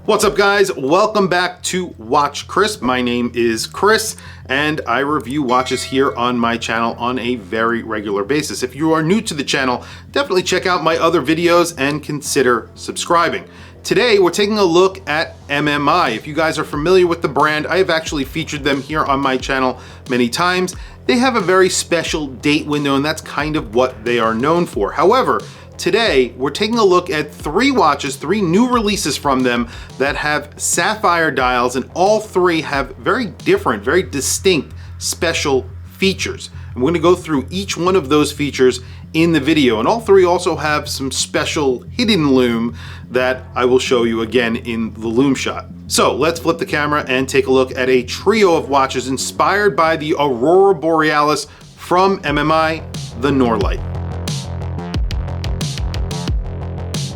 What's up guys? Welcome back to Watch Chris. My name is Chris and I review watches here on my channel on a very regular basis. If you are new to the channel, definitely check out my other videos and consider subscribing. Today we're taking a look at MMI. If you guys are familiar with the brand, I have actually featured them here on my channel many times. They have a very special date window and that's kind of what they are known for. However, today, we're taking a look at three watches, three new releases from them that have sapphire dials, and all three have very different, very distinct special features. I'm going to go through each one of those features in the video, and all three also have some special hidden lume that I will show you again in the lume shot. So let's flip the camera and take a look at a trio of watches inspired by the Aurora Borealis from MMI, the Norlight.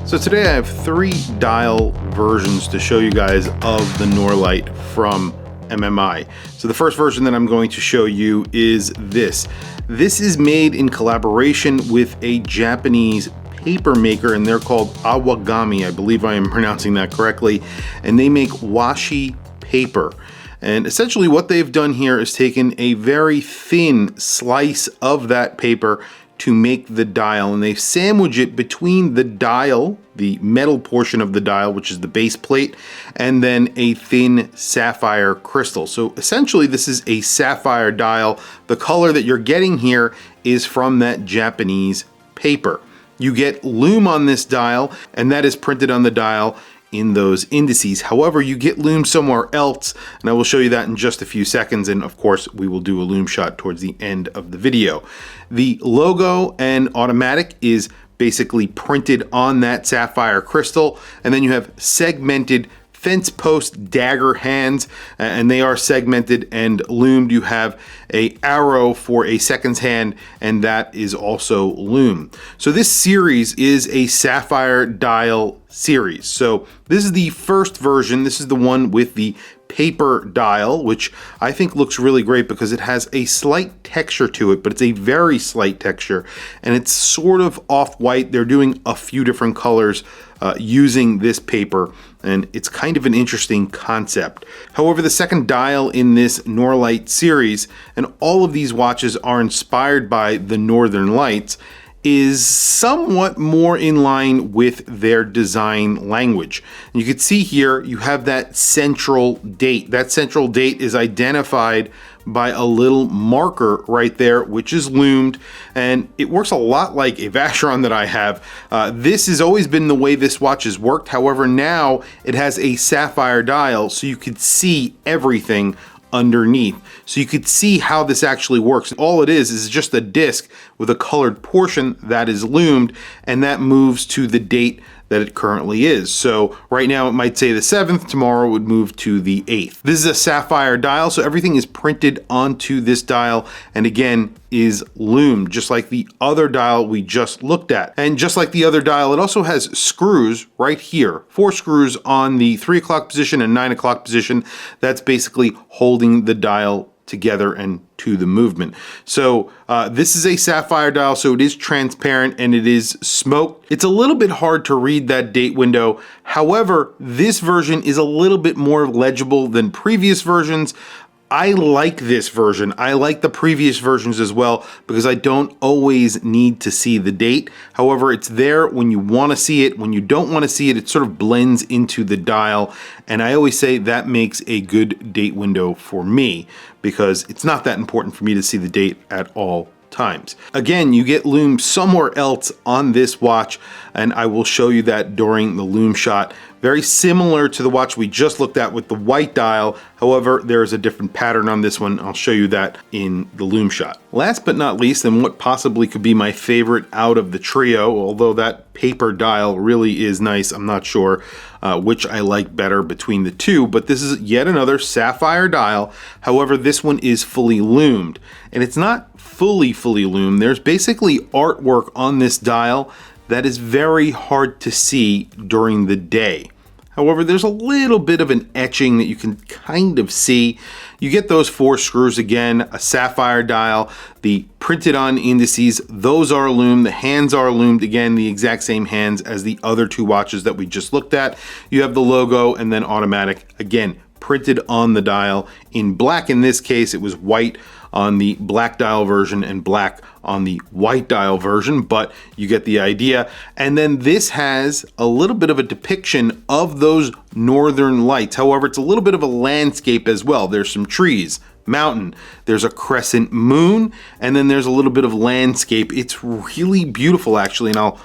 So today I have three dial versions to show you guys of the Norlight from MMI. So the first version that I'm going to show you is this. This is made in collaboration with a Japanese paper maker, and they're called Awagami. I believe I am pronouncing that correctly. And they make washi paper. And essentially what they've done here is taken a very thin slice of that paper to make the dial, and they sandwich it between the dial, the metal portion of the dial, which is the base plate, and then a thin sapphire crystal. So essentially this is a sapphire dial. The color that you're getting here is from that Japanese paper. You get lume on this dial, and that is printed on the dial in those indices. However, you get lume somewhere else, and I will show you that in just a few seconds, and of course we will do a lume shot towards the end of the video. The logo and automatic is basically printed on that sapphire crystal, and then you have segmented fence post dagger hands, and they are segmented and lumed. You have a arrow for a seconds hand, and that is also lumed. So this series is a sapphire dial series. So this is the first version. This is the one with the paper dial, which I think looks really great because it has a slight texture to it, but it's a very slight texture, and it's sort of off-white. They're doing a few different colors using this paper, and it's kind of an interesting concept. However, the second dial in this Norlight series, and all of these watches are inspired by the Northern Lights, is somewhat more in line with their design language. And you can see here you have that central date. That central date is identified by a little marker right there, which is lumed, and it works a lot like a Vacheron that I have. This has always been the way this watch has worked. However, now it has a sapphire dial, so you could see everything underneath. So you could see how this actually works. All it is just a disc with a colored portion that is lumed, and that moves to the date that it currently is. So right now it might say the 7th, tomorrow it would move to the 8th. This is a sapphire dial, so everything is printed onto this dial, and again is lumed, just like the other dial we just looked at. And just like the other dial, it also has screws right here, 4 screws on the 3 o'clock position and 9 o'clock position. That's basically holding the dial together and to the movement. So this is a sapphire dial, so it is transparent and it is smoked. It's a little bit hard to read that date window. However, this version is a little bit more legible than previous versions. I like this version. I like the previous versions as well because I don't always need to see the date. However, it's there when you want to see it. When you don't want to see it, it sort of blends into the dial. And I always say that makes a good date window for me because it's not that important for me to see the date at all times. Again, you get lume somewhere else on this watch, and I will show you that during the lume shot. Very similar to the watch we just looked at with the white dial. However, there is a different pattern on this one. I'll show you that in the lume shot. Last but not least, and what possibly could be my favorite out of the trio, although that paper dial really is nice, I'm not sure which I like better between the two, but this is yet another sapphire dial. However, this one is fully lumed, and it's not fully lumed. There's basically artwork on this dial that is very hard to see during the day. However, there's a little bit of an etching that you can kind of see. You get those 4 screws again, a sapphire dial, the printed on indices, those are loomed, the hands are loomed, again, the exact same hands as the other 2 watches that we just looked at. You have the logo and then automatic, again, printed on the dial in black. In this case, it was white on the black dial version and black on the white dial version, but you get the idea. And then this has a little bit of a depiction of those northern lights. However, it's a little bit of a landscape as well. There's some trees, mountain, there's a crescent moon, and then there's a little bit of landscape. It's really beautiful actually, and I'll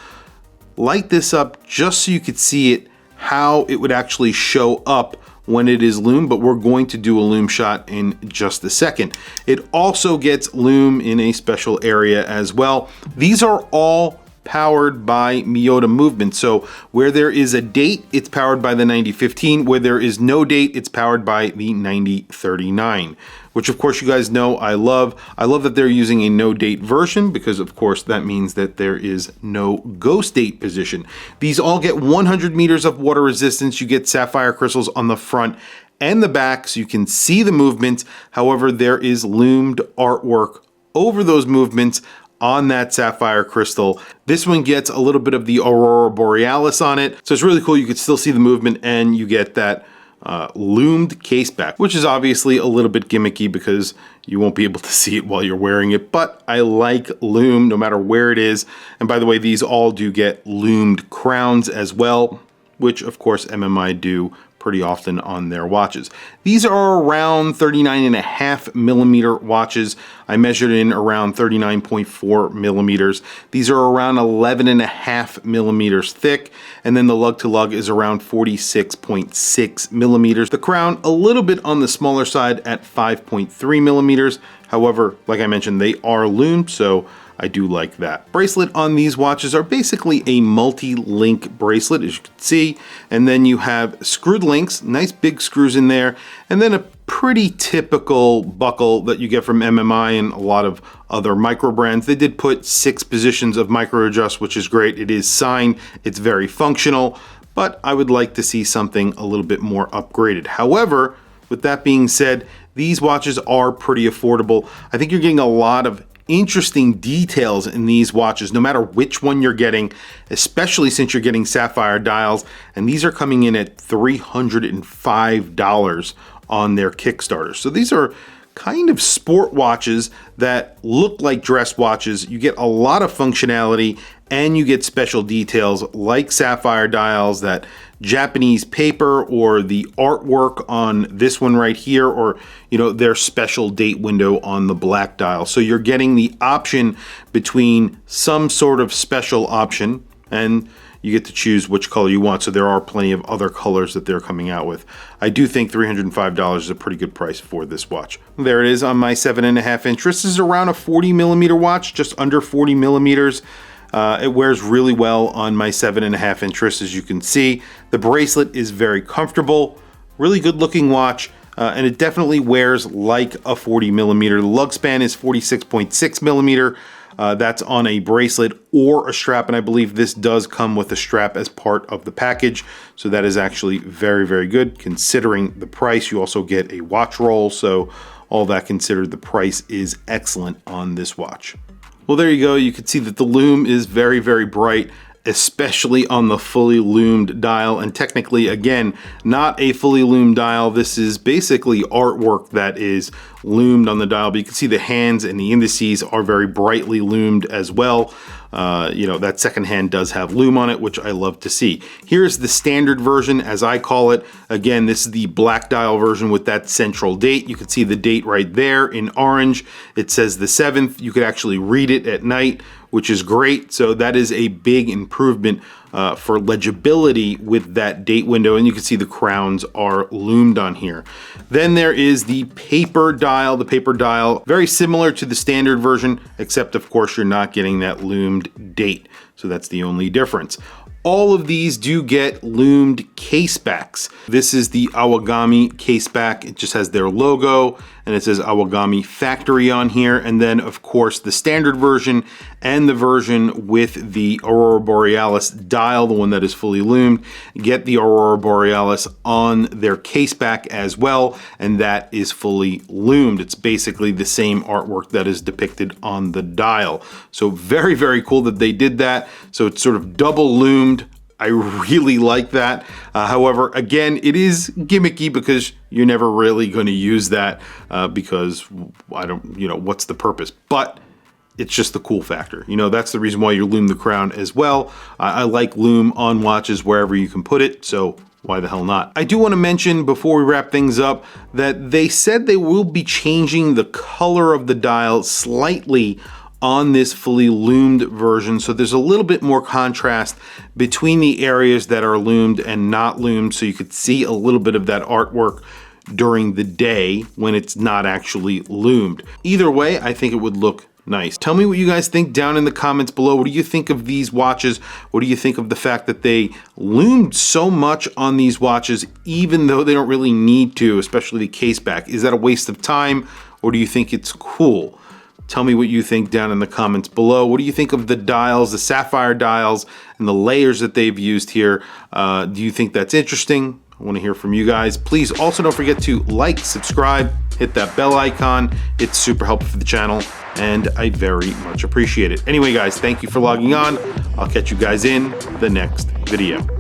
light this up just so you could see it, how it would actually show up when it is lume, but we're going to do a lume shot in just a second. It also gets lume in a special area as well. These are all powered by Miyota movement. So where there is a date, it's powered by the 9015. Where there is no date, it's powered by the 9039, which of course you guys know I love. I love that they're using a no date version because of course that means that there is no ghost date position. These all get 100 meters of water resistance. You get sapphire crystals on the front and the back so you can see the movements. However, there is loomed artwork over those movements on that sapphire crystal. This one gets a little bit of the aurora borealis on it, so it's really cool. You can still see the movement and you get that loomed case back, which is obviously a little bit gimmicky because you won't be able to see it while you're wearing it, but I like loom no matter where it is. And by the way, these all do get loomed crowns as well, which of course MMI do pretty often on their watches. These are around 39.5 millimeter watches. I measured in around 39.4 millimeters. These are around 11.5 millimeters thick, and then the lug to lug is around 46.6 millimeters. The crown a little bit on the smaller side at 5.3 millimeters. However, like I mentioned, they are loomed, so I do like that. Bracelet on these watches are basically a multi-link bracelet, as you can see, and then you have screwed links, nice big screws in there, and then a pretty typical buckle that you get from MMI and a lot of other micro brands. They did put 6 positions of micro adjust, which is great. It is signed, it's very functional, but I would like to see something a little bit more upgraded. However, with that being said, these watches are pretty affordable. I think you're getting a lot of interesting details in these watches, no matter which one you're getting, especially since you're getting sapphire dials, and these are coming in at $305 on their Kickstarter. So these are kind of sport watches that look like dress watches. You get a lot of functionality and you get special details like sapphire dials, that Japanese paper, or the artwork on this one right here, or their special date window on the black dial. So you're getting the option between some sort of special option, and you get to choose which color you want. So there are plenty of other colors that they're coming out with. I do think $305 is a pretty good price for this watch. There it is on my 7.5 inch. This is around a 40 millimeter watch, just under 40 millimeters. It wears really well on my 7.5 inch wrist, as you can see. The bracelet is very comfortable, really good looking watch, and it definitely wears like a 40 millimeter. The lug span is 46.6 millimeter. That's on a bracelet or a strap, and I believe this does come with a strap as part of the package. So that is actually very, very good considering the price. You also get a watch roll, so all that considered, the price is excellent on this watch. Well, there you go. You can see that the lume is very, very bright, especially on the fully loomed dial. And technically, again, not a fully loomed dial. This is basically artwork that is loomed on the dial, but you can see the hands and the indices are very brightly loomed as well. That second hand does have lume on it, which I love to see. Here's the standard version, as I call it. Again, this is the black dial version with that central date. You can see the date right there in orange. It says the 7th. You could actually read it at night, which is great. So that is a big improvement for legibility with that date window, and you can see the crowns are loomed on here. Then there is the paper dial. The paper dial, very similar to the standard version, except of course you're not getting that loomed date. So that's the only difference. All of these do get loomed case backs. This is the Awagami case back. It just has their logo and it says Awagami Factory on here. And then of course the standard version and the version with the Aurora Borealis dial, the one that is fully loomed, get the Aurora Borealis on their case back as well, and that is fully loomed. It's basically the same artwork that is depicted on the dial. So very, very cool that they did that. So it's sort of double loomed. I really like that. However, again, it is gimmicky because you're never really going to use that because I don't, what's the purpose? But it's just the cool factor. That's the reason why you loom the crown as well. I like loom on watches wherever you can put it, so why the hell not? I do want to mention before we wrap things up that they said they will be changing the color of the dial slightly on this fully loomed version, so there's a little bit more contrast between the areas that are loomed and not loomed, so you could see a little bit of that artwork during the day when it's not actually loomed. Either way, I think it would look nice. Tell me what you guys think down in the comments below. What do you think of these watches? What do you think of the fact that they loomed so much on these watches even though they don't really need to, especially the case back? Is that a waste of time, or do you think it's cool? Tell me what you think down in the comments below. What do you think of the dials, the sapphire dials, and the layers that they've used here? Do you think that's interesting? I want to hear from you guys. Please also don't forget to like, subscribe, hit that bell icon. It's super helpful for the channel, and I very much appreciate it. Anyway, guys, thank you for logging on. I'll catch you guys in the next video.